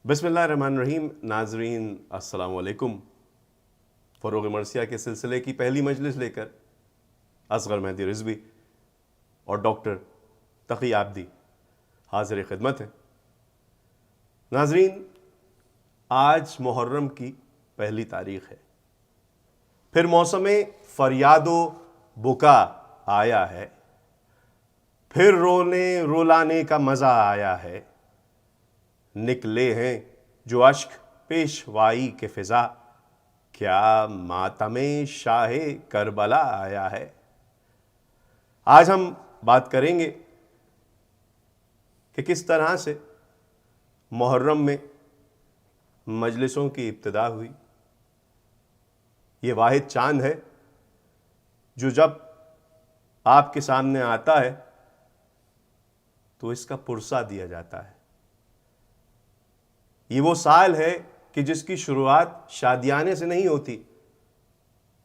بسم اللہ الرحمن الرحیم. ناظرین السلام علیکم. فروغ مرثیہ کے سلسلے کی پہلی مجلس لے کر اصغر مہدی رضوی اور ڈاکٹر تقی عابدی حاضر خدمت ہیں. ناظرین، آج محرم کی پہلی تاریخ ہے. پھر موسم فریاد و بکا آیا ہے، پھر رونے رولانے کا مزہ آیا ہے. نکلے ہیں جو اشک پیشوائی کے فضا، کیا ماتم شاہ کربلا آیا ہے. آج ہم بات کریں گے کہ کس طرح سے محرم میں مجلسوں کی ابتدا ہوئی. یہ واحد چاند ہے جو جب آپ کے سامنے آتا ہے تو اس کا پرسہ دیا جاتا ہے. یہ وہ سال ہے کہ جس کی شروعات شادیانے سے نہیں ہوتی،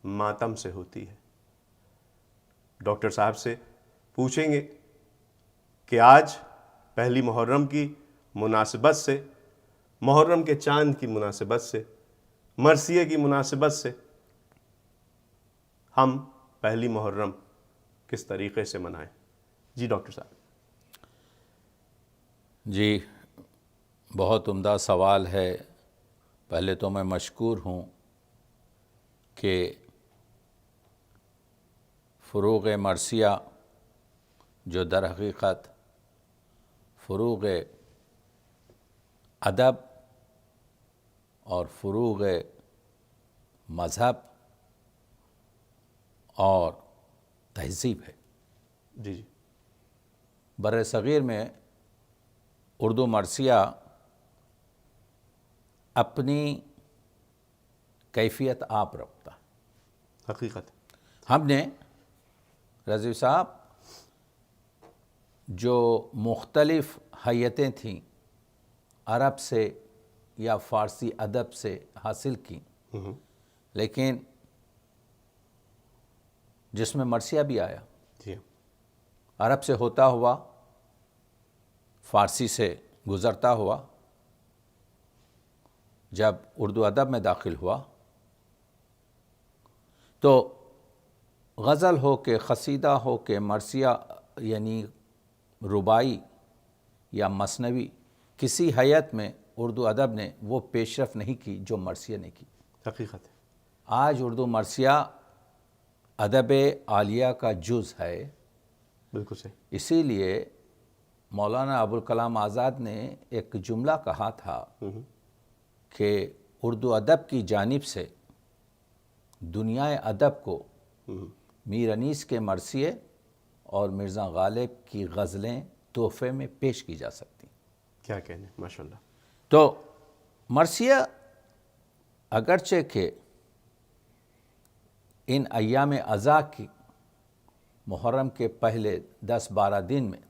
ماتم سے ہوتی ہے. ڈاکٹر صاحب سے پوچھیں گے کہ آج پہلی محرم کی مناسبت سے، محرم کے چاند کی مناسبت سے، مرثیے کی مناسبت سے ہم پہلی محرم کس طریقے سے منائیں. جی ڈاکٹر صاحب. جی، بہت عمدہ سوال ہے. پہلے تو میں مشکور ہوں کہ فروغ مرثیہ جو در حقیقت فروغ ادب اور فروغ مذہب اور تہذیب ہے. جی جی. بر صغیر میں اردو مرثیہ اپنی کیفیت آپ رکھتا. حقیقت. ہم نے رضوی صاحب جو مختلف حیتیں تھیں عرب سے یا فارسی ادب سے حاصل کی، لیکن جس میں مرثیہ بھی آیا، جی. عرب سے ہوتا ہوا، فارسی سے گزرتا ہوا، جب اردو ادب میں داخل ہوا تو غزل ہو کہ قصیدہ ہو کہ مرثیہ یعنی رباعی یا مثنوی، کسی حیت میں اردو ادب نے وہ پیش رفت نہیں کی جو مرثیہ نے کی. حقیقت ہے. آج اردو مرثیہ ادب عالیہ کا جز ہے. بالکل صحیح. اسی لیے مولانا ابوالکلام آزاد نے ایک جملہ کہا تھا کہ اردو ادب کی جانب سے دنیا ادب کو میر انیس کے مرثیے اور مرزا غالب کی غزلیں تحفے میں پیش کی جا سکتی. کیا کہنے، ماشاء اللہ. تو مرثیہ اگرچہ کہ ان ایام عزا کی محرم کے پہلے 10-12 دن میں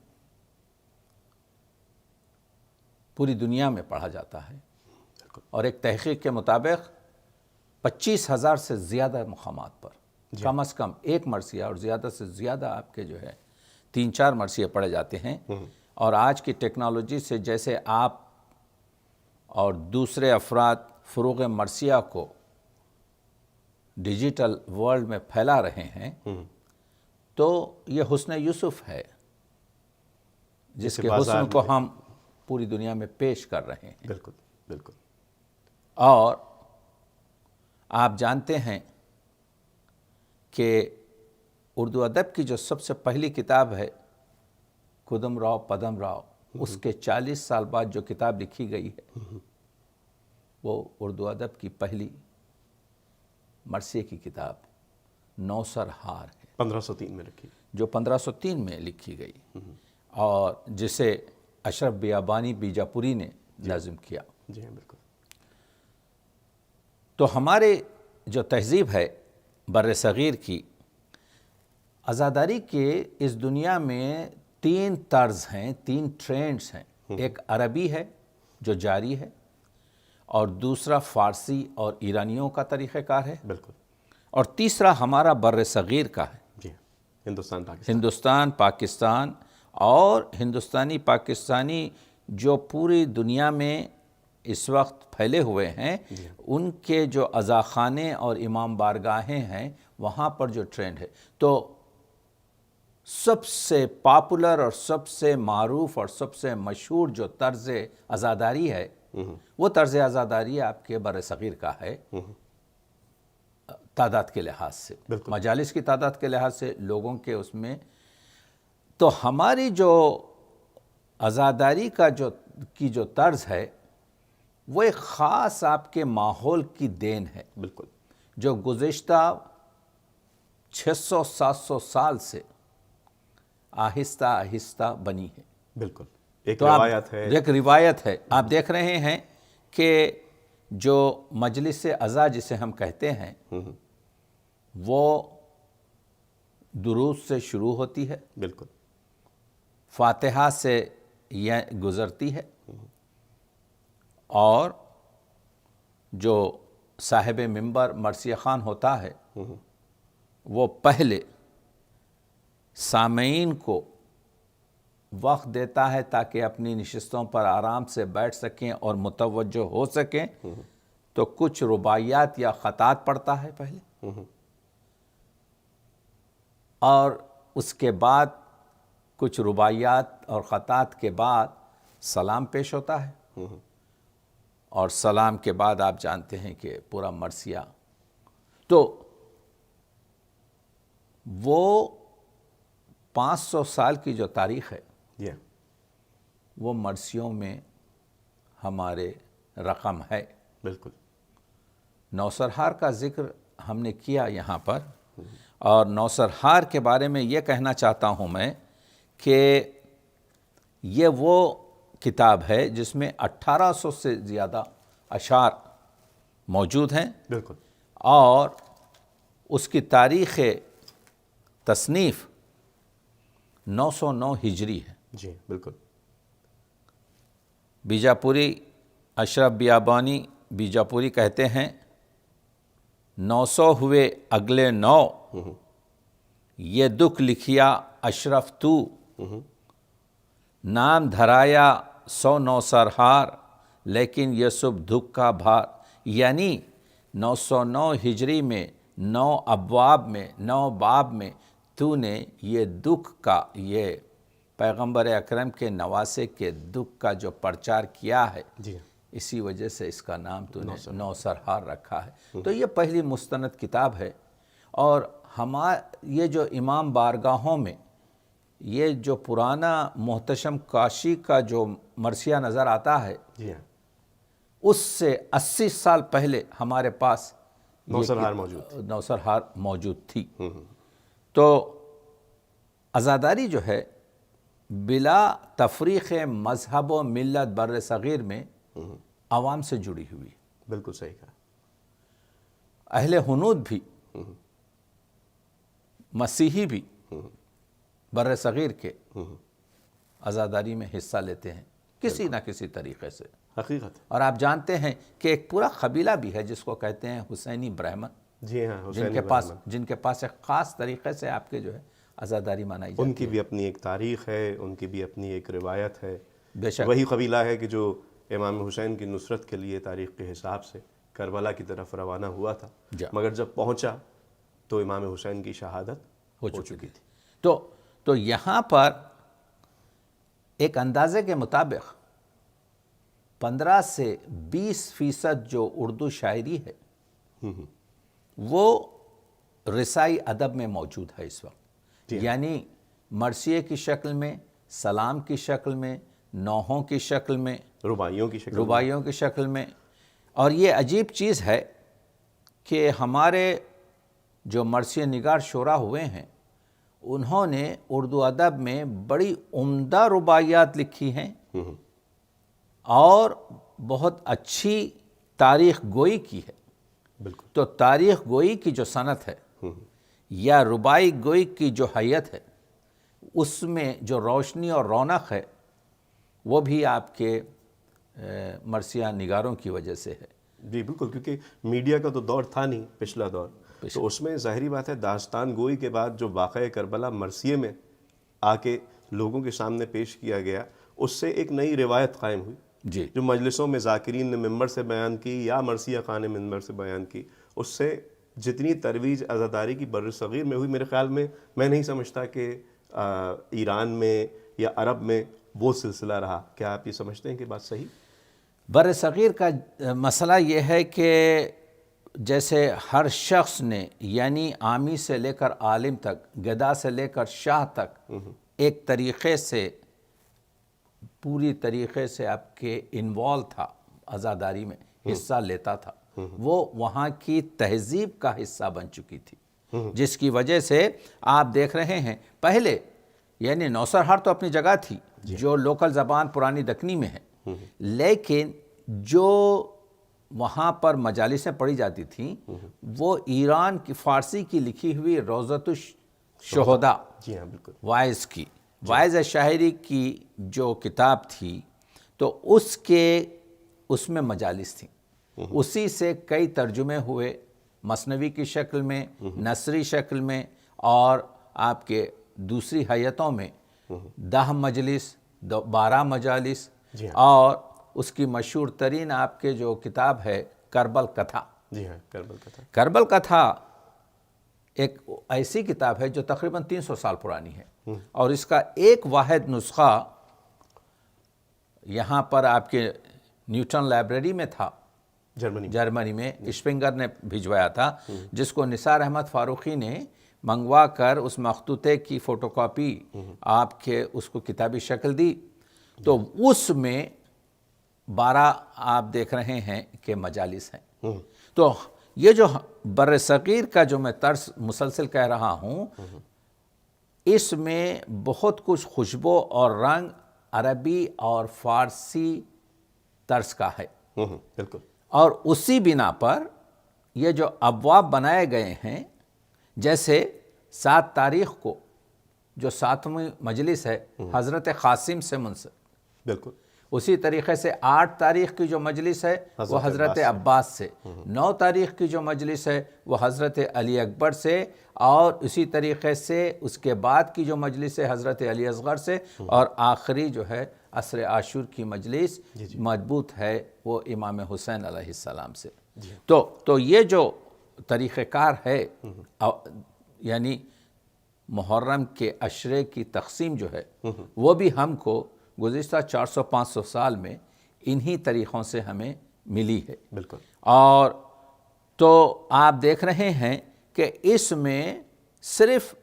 پوری دنیا میں پڑھا جاتا ہے، اور ایک تحقیق کے مطابق 25,000 سے زیادہ مقامات پر کم از کم ایک مرثیہ اور زیادہ سے زیادہ آپ کے جو ہے 3-4 مرثیے پڑھے جاتے ہیں. اور آج کی ٹیکنالوجی سے جیسے آپ اور دوسرے افراد فروغ مرثیہ کو ڈیجیٹل ورلڈ میں پھیلا رہے ہیں، تو یہ حسن یوسف ہے جس کے حسن کو ہم پوری دنیا میں پیش کر رہے ہیں. بالکل بالکل. اور آپ جانتے ہیں کہ اردو ادب کی جو سب سے پہلی کتاب ہے کدم راؤ پدم راؤ، اس کے 40 سال بعد جو کتاب لکھی گئی ہے وہ اردو ادب کی پہلی مرثیے کی کتاب نوسر ہار ہے، 1503 میں لکھی، جو 1503 میں لکھی گئی، اور جسے اشرف بیابانی بیجاپوری نے نظم کیا. جی ہاں بالکل. تو ہمارے جو تہذیب ہے بر صغیر کی، عزاداری کے اس دنیا میں 3 طرز ہیں، 3 ٹرینڈز ہیں. ایک عربی ہے جو جاری ہے، اور دوسرا فارسی اور ایرانیوں کا طریقہ کار ہے، بالکل. اور تیسرا ہمارا بر صغیر کا ہے. جی ہندوستان پاکستان. ہندوستان پاکستان اور ہندوستانی پاکستانی جو پوری دنیا میں اس وقت پھیلے ہوئے ہیں ان کے جو عزاخانے اور امام بارگاہیں ہیں وہاں پر جو ٹرینڈ ہے، تو سب سے پاپولر اور سب سے معروف اور سب سے مشہور جو طرز عزاداری ہے وہ طرز عزاداری آپ کے بر صغیر کا ہے، تعداد کے لحاظ سے، مجالس کی تعداد کے لحاظ سے، لوگوں کے اس میں. تو ہماری جو عزاداری کا جو طرز ہے وہ ایک خاص آپ کے ماحول کی دین ہے، بالکل، جو گزشتہ 600-700 سال سے آہستہ آہستہ بنی ہے. بالکل ایک تو روایت ہے. ایک روایت ہے. آپ دیکھ رہے ہیں کہ جو مجلس عزا جسے ہم کہتے ہیں وہ درود سے شروع ہوتی ہے، بالکل، فاتحہ سے یہ گزرتی ہے، اور جو صاحب منبر مرثیہ خان ہوتا ہے وہ پہلے سامعین کو وقت دیتا ہے تاکہ اپنی نشستوں پر آرام سے بیٹھ سکیں اور متوجہ ہو سکیں. تو کچھ رباعیات یا خطات پڑھتا ہے پہلے، اور اس کے بعد کچھ رباعیات اور خطات کے بعد سلام پیش ہوتا ہے، اور سلام کے بعد آپ جانتے ہیں کہ پورا مرثیہ. تو وہ 500 سال کی جو تاریخ ہے وہ مرثیوں میں ہمارے رقم ہے. بالکل. نوسرہار کا ذکر ہم نے کیا یہاں پر، اور نوسرہار کے بارے میں یہ کہنا چاہتا ہوں میں کہ یہ وہ کتاب ہے جس میں 1800 سے زیادہ اشعار موجود ہیں، بالکل، اور اس کی تاریخ تصنیف 909 ہجری ہے. جی بالکل. بیجاپوری اشرف بیابانی بیجاپوری کہتے ہیں 900 ہوئے اگلے 9، یہ دکھ لکھیا اشرف تو، نام دھرایا 100 نوسرہار، لیکن یہ سب دکھ کا بھار. یعنی 909 ہجری میں 9 ابواب میں 9 باب میں تو نے یہ دکھ کا، یہ پیغمبر اکرم کے نواسے کے دکھ کا جو پرچار کیا ہے، جی اسی وجہ سے اس کا نام تو نے نوسرہار رکھا ہے. تو یہ پہلی مستند کتاب ہے. اور یہ جو امام بارگاہوں میں یہ جو پرانا محتشم کاشی کا جو مرثیہ نظر آتا ہے، جی ہاں، اس سے 80 سال پہلے ہمارے پاس نوسرہار موجود تھی. تو عزاداری جو ہے بلا تفریق مذہب و ملت بر صغیر میں عوام سے جڑی ہوئی. بالکل صحیح کہا. اہل ہنود بھی، مسیحی بھی بر صغیر کے عزاداری میں حصہ لیتے ہیں کسی نہ کسی طریقے سے. حقیقت. اور آپ جانتے ہیں کہ ایک پورا قبیلہ بھی ہے جس کو کہتے ہیں حسینی برہمن. جی ہاں، جن کے پاس ایک خاص طریقے سے آپ کے جو ہے عزاداری منائی جاتی ہے. ان کی بھی اپنی ایک تاریخ ہے، ان کی بھی اپنی ایک روایت ہے. بے شک وہی قبیلہ ہے کہ جو امام حسین کی نصرت کے لیے تاریخ کے حساب سے کربلا کی طرف روانہ ہوا تھا، مگر جب پہنچا تو امام حسین کی شہادت ہو چکی تھی. تو یہاں پر ایک اندازے کے مطابق 15 سے 20% جو اردو شاعری ہے وہ رسائی ادب میں موجود ہے اس وقت. یعنی مرثیے کی شکل میں، سلام کی شکل میں، نوحوں کی شکل میں، رباعیوں کی شکل میں. اور یہ عجیب چیز ہے کہ ہمارے جو مرثیہ نگار شعراء ہوئے ہیں انہوں نے اردو ادب میں بڑی عمدہ رباعیات لکھی ہیں اور بہت اچھی تاریخ گوئی کی ہے. بالکل. تو تاریخ گوئی کی جو صنعت ہے یا رباعی گوئی کی جو حیت ہے، اس میں جو روشنی اور رونق ہے وہ بھی آپ کے مرثیہ نگاروں کی وجہ سے ہے. جی بالکل، کیونکہ میڈیا کا تو دور تھا نہیں پچھلا دور، تو اس میں ظاہری بات ہے داستان گوئی کے بعد جو واقعہ کربلا مرثیے میں آ کے لوگوں کے سامنے پیش کیا گیا، اس سے ایک نئی روایت قائم ہوئی جی جو مجلسوں میں ذاکرین نے ممبر سے بیان کی یا مرثیہ خان نے ممبر سے بیان کی، اس سے جتنی ترویج عزاداری کی بر صغیر میں ہوئی، میرے خیال میں نہیں سمجھتا کہ ایران میں یا عرب میں وہ سلسلہ رہا. کیا آپ یہ سمجھتے ہیں کہ بات صحیح؟ بر صغیر کا مسئلہ یہ ہے کہ جیسے ہر شخص نے، یعنی عامی سے لے کر عالم تک، گدا سے لے کر شاہ تک، ایک طریقے سے پوری طریقے سے آپ کے انوالو تھا عزاداری میں، حصہ لیتا تھا. وہ وہاں کی تہذیب کا حصہ بن چکی تھی، جس کی وجہ سے آپ دیکھ رہے ہیں پہلے، یعنی نوسرہار تو اپنی جگہ تھی جو لوکل زبان پرانی دکنی میں ہے، لیکن جو وہاں پر مجالسیں پڑھی جاتی تھیں وہ ایران کی فارسی کی لکھی ہوئی روضۃ الشہداء، جی ہاں بالکل، وائز کی، وائز شاعری کی جو کتاب تھی، تو اس میں مجالس تھیں. اسی سے کئی ترجمے ہوئے مثنوی کی شکل میں، نثری شکل میں، اور آپ کے دوسری حیتوں میں 10 مجلس، 12 مجالس، اور اس کی مشہور ترین آپ کے جو کتاب ہے کربل کتھا. جی ہاں کربل کتھا. کربل کتھا ایک ایسی کتاب ہے جو تقریباً 300 سال پرانی ہے، اور اس کا ایک واحد نسخہ یہاں پر آپ کے نیوٹن لائبریری میں تھا، جرمنی میں اشپنگر نے بھجوایا تھا، جس کو نثار احمد فاروقی نے منگوا کر اس مخطوطے کی فوٹو کاپی آپ کے اس کو کتابی شکل دی. تو اس میں 12 آپ دیکھ رہے ہیں کہ مجالس ہیں. تو یہ جو بر صغیر کا جو میں طرز مسلسل کہہ رہا ہوں، اس میں بہت کچھ خوشبو اور رنگ عربی اور فارسی طرز کا ہے. بالکل. اور اسی بنا پر یہ جو ابواب بنائے گئے ہیں، جیسے 7 تاریخ کو جو 7ویں مجلس ہے حضرت قاسم سے منسلک، بالکل اسی طریقے سے 8 تاریخ کی جو مجلس ہے وہ حضرت عباس سے، 9 تاریخ کی جو مجلس ہے وہ حضرت علی اکبر سے، اور اسی طریقے سے اس کے بعد کی جو مجلس ہے حضرت علی اصغر سے، اور آخری جو ہے عصر عاشور کی مجلس مضبوط ہے وہ امام حسین علیہ السلام سے. تو یہ جو طریقہ کار ہے، یعنی محرم کے عشرے کی تقسیم جو ہے، وہ بھی ہم کو گزشتہ 400-500 سال میں انہی طریقوں سے ہمیں ملی ہے. بالکل. اور تو آپ دیکھ رہے ہیں کہ اس میں صرف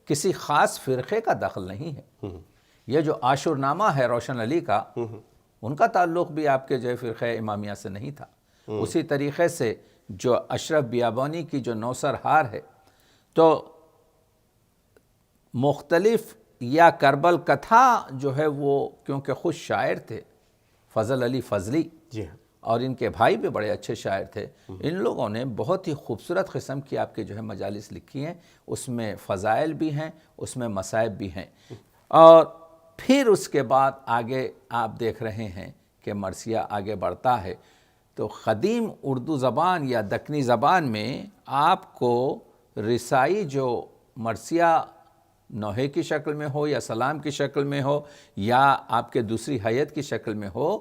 کسی خاص فرقے کا دخل نہیں ہے. یہ جو عاشور نامہ ہے روشن علی کا، ان کا تعلق بھی آپ کے جو فرقہ امامیہ سے نہیں تھا. اسی طریقے سے جو اشرف بیابانی کی جو نوسرہار ہے، تو مختلف، یا کربل کتھا جو ہے وہ کیونکہ خود شاعر تھے فضل علی فضلی، جی ہاں، اور ان کے بھائی بھی بڑے اچھے شاعر تھے، ان لوگوں نے بہت ہی خوبصورت قسم کی آپ کے جو ہے مجالس لکھی ہیں. اس میں فضائل بھی ہیں، اس میں مصائب بھی ہیں. اور پھر اس کے بعد آگے آپ دیکھ رہے ہیں کہ مرثیہ آگے بڑھتا ہے. تو قدیم اردو زبان یا دکنی زبان میں آپ کو رسائی جو مرثیہ نوحے کی شکل میں ہو یا سلام کی شکل میں ہو یا آپ کے دوسری حیت کی شکل میں ہو،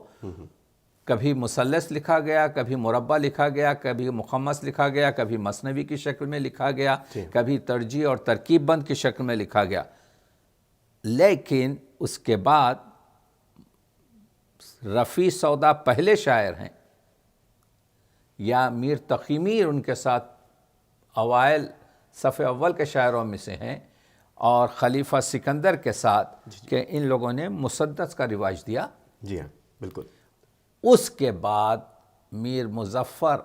کبھی مثلث لکھا گیا، کبھی مربع لکھا گیا، کبھی مخمس لکھا گیا، کبھی مثنوی کی شکل میں لکھا گیا، کبھی ترجیع اور ترکیب بند کی شکل میں لکھا گیا. لیکن اس کے بعد رفیع سودا پہلے شاعر ہیں، یا میر تقی میر ان کے ساتھ اوائل صف اول کے شاعروں میں سے ہیں، اور خلیفہ سکندر کے ساتھ، کہ ان لوگوں نے مسدس کا رواج دیا. جی ہاں بالکل. اس کے بعد میر مظفر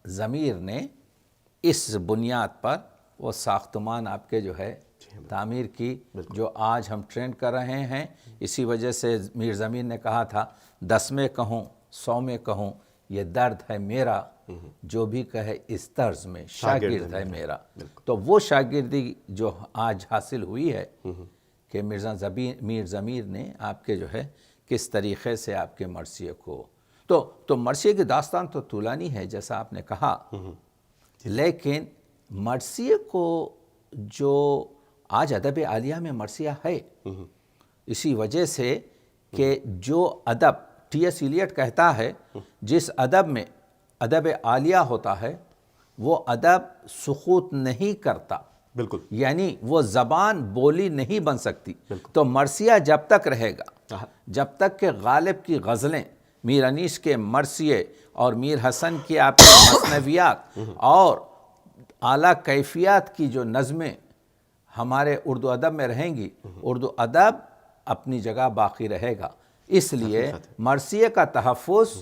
ضمیر نے اس بنیاد پر وہ ساختمان آپ کے جو ہے تعمیر کی، جو آج ہم ٹرینڈ کر رہے ہیں. اسی وجہ سے میر ضمیر نے کہا تھا، 10 میں کہوں 100 میں کہوں یہ درد ہے میرا، جو بھی کہے اس طرز میں شاگرد ہے میرا. تو وہ شاگردی جو آج حاصل ہوئی ہے کہ میر ضمیر نے آپ کے جو ہے کس طریقے سے آپ کے مرثیے کو، تو مرثیے کی داستان تو طولانی ہے جیسا آپ نے کہا، لیکن مرثیے کو جو آج ادب عالیہ میں مرثیہ ہے، اسی وجہ سے کہ جو ادب ٹی ایس ایلیٹ کہتا ہے جس ادب میں ادب عالیہ ہوتا ہے وہ ادب سقوط نہیں کرتا، بالکل یعنی وہ زبان بولی نہیں بن سکتی۔ تو مرثیہ جب تک رہے گا، جب تک کہ غالب کی غزلیں، میر انیس کے مرثیے اور میر حسن کی آپ کے مثنویات اور اعلیٰ کیفیات کی جو نظمیں ہمارے اردو ادب میں رہیں گی، اردو ادب اپنی جگہ باقی رہے گا۔ اس لیے مرثیے کا تحفظ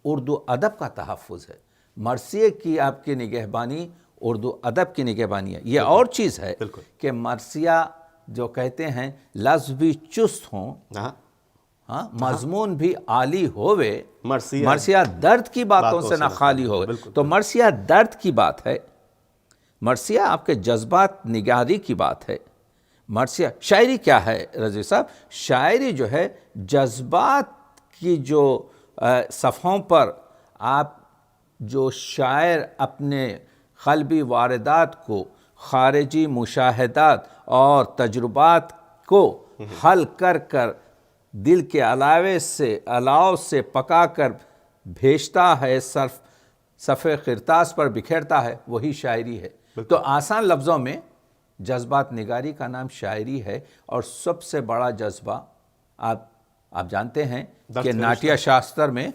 اردو ادب کا تحفظ ہے، مرثیے کی آپ کی نگہبانی اردو ادب کی نگہبانی ہے۔ یہ اور چیز ہے کہ مرثیہ جو کہتے ہیں لفظ بھی چست ہوں، ہاں مضمون بھی عالی ہوئے، مرثیہ درد کی باتوں سے نہ خالی ہوئے۔ تو مرثیہ درد کی بات ہے، مرثیہ آپ کے جذبات نگاری کی بات ہے۔ مرثیہ شاعری کیا ہے رضوی صاحب؟ شاعری جو ہے جذبات کی جو صفحوں پر آپ جو شاعر اپنے قلبی واردات کو، خارجی مشاہدات اور تجربات کو حل کر کر دل کے علاوہ سے پکا کر بھیجتا ہے، صفحے قرطاس پر بکھیرتا ہے، وہی شاعری ہے۔ تو آسان لفظوں میں جذبات نگاری کا نام شاعری ہے۔ اور سب سے بڑا جذبہ آپ جانتے ہیں کہ ناٹیہ شاستر میں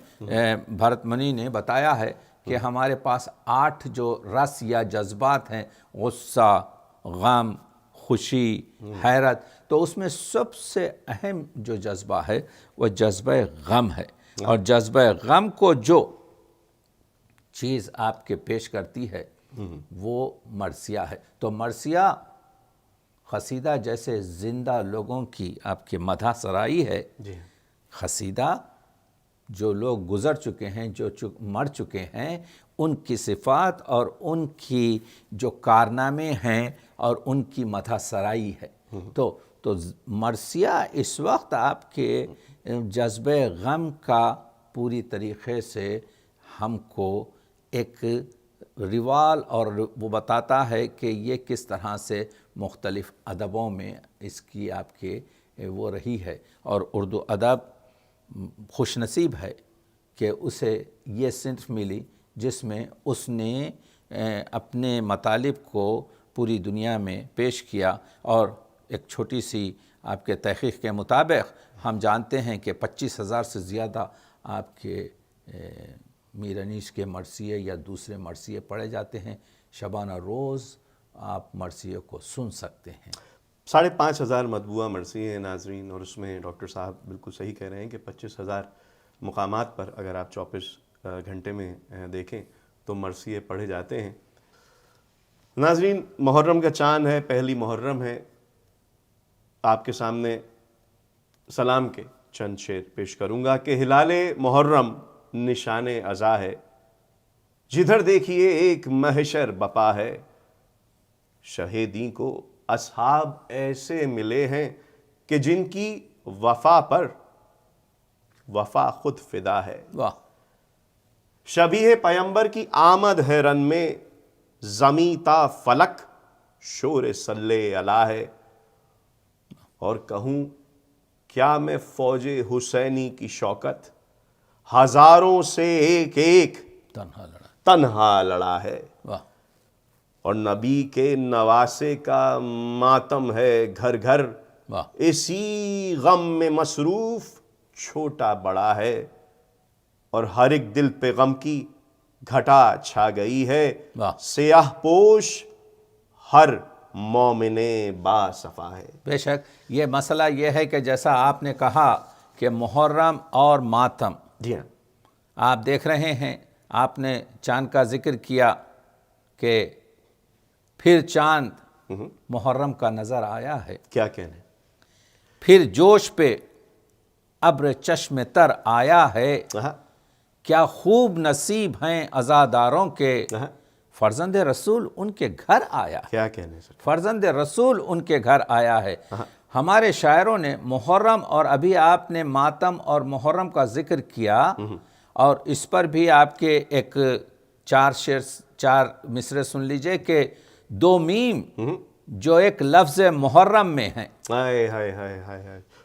بھرت منی نے بتایا ہے کہ ہمارے پاس 8 جو رس یا جذبات ہیں، غصہ، غم، خوشی، حیرت، تو اس میں سب سے اہم جو جذبہ ہے وہ جذبہ غم ہے۔ اور جذبہ غم کو جو چیز آپ کے پیش کرتی ہے وہ مرثیہ ہے۔ تو مرثیہ قصیدہ جیسے زندہ لوگوں کی آپ کی مدح سرائی ہے، قصیدہ جو لوگ گزر چکے ہیں، جو مر چکے ہیں، ان کی صفات اور ان کی جو کارنامے ہیں اور ان کی مدح سرائی ہے۔ تو مرثیہ اس وقت آپ کے جذبہ غم کا پوری طریقے سے ہم کو ایک روال اور وہ بتاتا ہے کہ یہ کس طرح سے مختلف ادبوں میں اس کی آپ کے وہ رہی ہے۔ اور اردو ادب خوش نصیب ہے کہ اسے یہ صنف ملی جس میں اس نے اپنے مطالب کو پوری دنیا میں پیش کیا۔ اور ایک چھوٹی سی آپ کے تحقیق کے مطابق ہم جانتے ہیں کہ 25,000 سے زیادہ آپ کے میر انیس کے مرثیے یا دوسرے مرثیے پڑھے جاتے ہیں۔ شبانہ روز آپ مرثیے کو سن سکتے ہیں۔ 5,500 مطبوعہ مرثیے ہیں ناظرین، اور اس میں ڈاکٹر صاحب بالکل صحیح کہہ رہے ہیں کہ 25,000 مقامات پر اگر آپ 24 گھنٹے میں دیکھیں تو مرثیے پڑھے جاتے ہیں۔ ناظرین، محرم کا چاند ہے، پہلی محرم ہے۔ آپ کے سامنے سلام کے چند شعر پیش کروں گا کہ ہلال محرم نشان عزا ہے، جدھر دیکھیے ایک محشر بپا ہے، شہیدی کو اصحاب ایسے ملے ہیں کہ جن کی وفا پر وفا خود فدا ہے۔ شبیہ پیمبر کی آمد ہے رن میں، زمیں تا فلک شور صلی علیہ ہے، اور کہوں کیا میں فوج حسینی کی شوکت، ہزاروں سے ایک ایک تنہا لڑا ہے، اور نبی کے نواسے کا ماتم ہے گھر گھر، اسی غم میں مصروف چھوٹا بڑا ہے، اور ہر ایک دل پہ غم کی گھٹا چھا گئی ہے، سیاہ پوش ہر مومن با صفا ہے۔ بے شک یہ مسئلہ یہ ہے کہ جیسا آپ نے کہا کہ محرم اور ماتم، جی ہاں، آپ دیکھ رہے ہیں، آپ نے چاند کا ذکر کیا کہ پھر چاند محرم کا نظر آیا ہے، کیا کہنے، پھر جوش پہ ابر چشم تر آیا ہے، کیا خوب نصیب ہیں عزاداروں کے، فرزند رسول ان کے گھر آیا ہے، کیا کہنے سر، فرزند رسول ان کے گھر آیا ہے۔ ہمارے شاعروں نے محرم، اور ابھی آپ نے ماتم اور محرم کا ذکر کیا، اور اس پر بھی آپ کے ایک 4 مصرے سن لیجئے کہ 2 میم جو ایک لفظ محرم میں ہیں،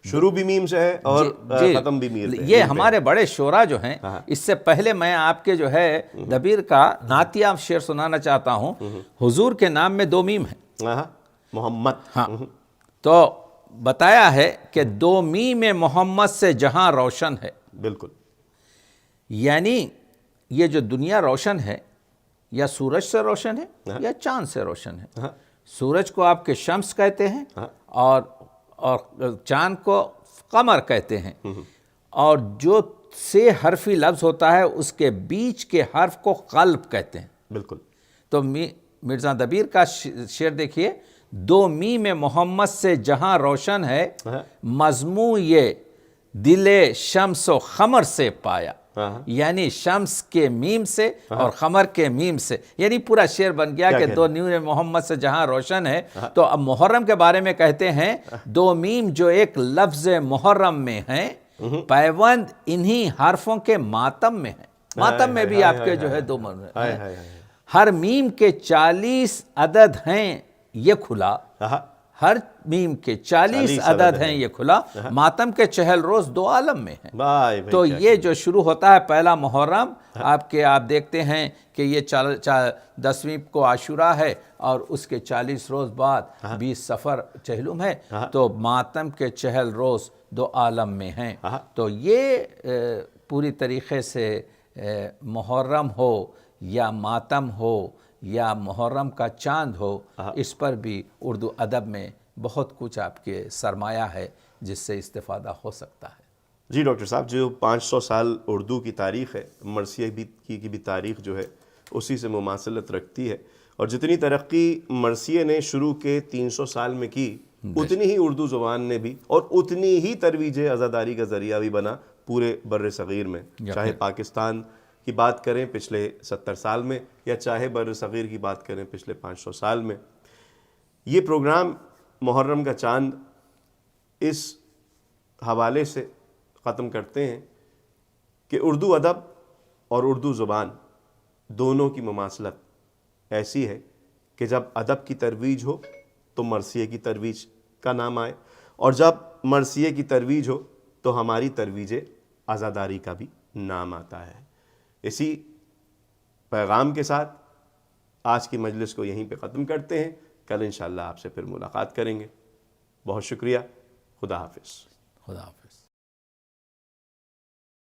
شروع بھی میم سے ہے اور جی ختم بھی میم سے ہے. یہ ہمارے بڑے شعراء جو ہیں، اس سے پہلے میں آپ کے جو ہے دبیر کا نعتیہ شعر سنانا چاہتا ہوں. حضور کے نام میں 2 میم ہیں. ہاں محمد. ہاں تو بتایا ہے کہ 2 میم محمد سے جہاں روشن ہے. بالکل. یعنی یہ جو دنیا روشن ہے یا سورج سے روشن ہے یا چاند سے روشن ہے. سورج کو آپ کے شمس کہتے ہیں اور چاند کو قمر کہتے ہیں. اور جو سے حرفی لفظ ہوتا ہے اس کے بیچ کے حرف کو قلب کہتے ہیں. بالکل. تو مرزا دبیر کا شعر دیکھیے، 2 میم محمد سے جہاں روشن ہے، مضمون یہ دل شمس و خمر سے پایا. یعنی شمس کے میم سے اور خمر کے میم سے، یعنی پورا شعر بن گیا کہ 2 میم محمد سے جہاں روشن ہے. تو اب محرم کے بارے میں کہتے ہیں 2 میم جو ایک لفظ محرم میں ہیں، پیوند انہی حرفوں کے ماتم میں ہے. ماتم میں بھی آپ کے جو ہے 2 ہیں. ہر میم کے 40 عدد ہیں یہ کھلا. ہر میم کے 40 عدد ہیں یہ کھلا. ماتم کے 40 روز 2 عالم میں ہیں. تو یہ جو شروع ہوتا ہے پہلا محرم، آپ دیکھتے ہیں کہ یہ 10ویں کو عاشورہ ہے اور اس کے 40 روز بعد 20 صفر چہلم ہے. تو ماتم کے 40 روز 2 عالم میں ہیں. تو یہ پوری طریقے سے محرم ہو یا ماتم ہو یا محرم کا چاند ہو، اس پر بھی اردو ادب میں بہت کچھ آپ کے سرمایہ ہے جس سے استفادہ ہو سکتا ہے. جی ڈاکٹر صاحب، جو 500 سال اردو کی تاریخ ہے، مرثیہ کی بھی تاریخ جو ہے اسی سے مماثلت رکھتی ہے. اور جتنی ترقی مرثیہ نے شروع کے 300 سال میں کی، اتنی ہی اردو زبان نے بھی، اور اتنی ہی ترویج عزاداری کا ذریعہ بھی بنا پورے بر صغیر میں. چاہے پاکستان کی بات کریں پچھلے 70 سال میں، یا چاہے بر صغیر کی بات کریں پچھلے 500 سال میں. یہ پروگرام محرم کا چاند اس حوالے سے ختم کرتے ہیں کہ اردو ادب اور اردو زبان دونوں کی مماثلت ایسی ہے کہ جب ادب کی ترویج ہو تو مرثیہ کی ترویج کا نام آئے، اور جب مرثیہ کی ترویج ہو تو ہماری ترویج عزاداری کا بھی نام آتا ہے. اسی پیغام کے ساتھ آج کی مجلس کو یہیں پہ ختم کرتے ہیں. کل انشاءاللہ آپ سے پھر ملاقات کریں گے. بہت شکریہ. خدا حافظ. خدا حافظ.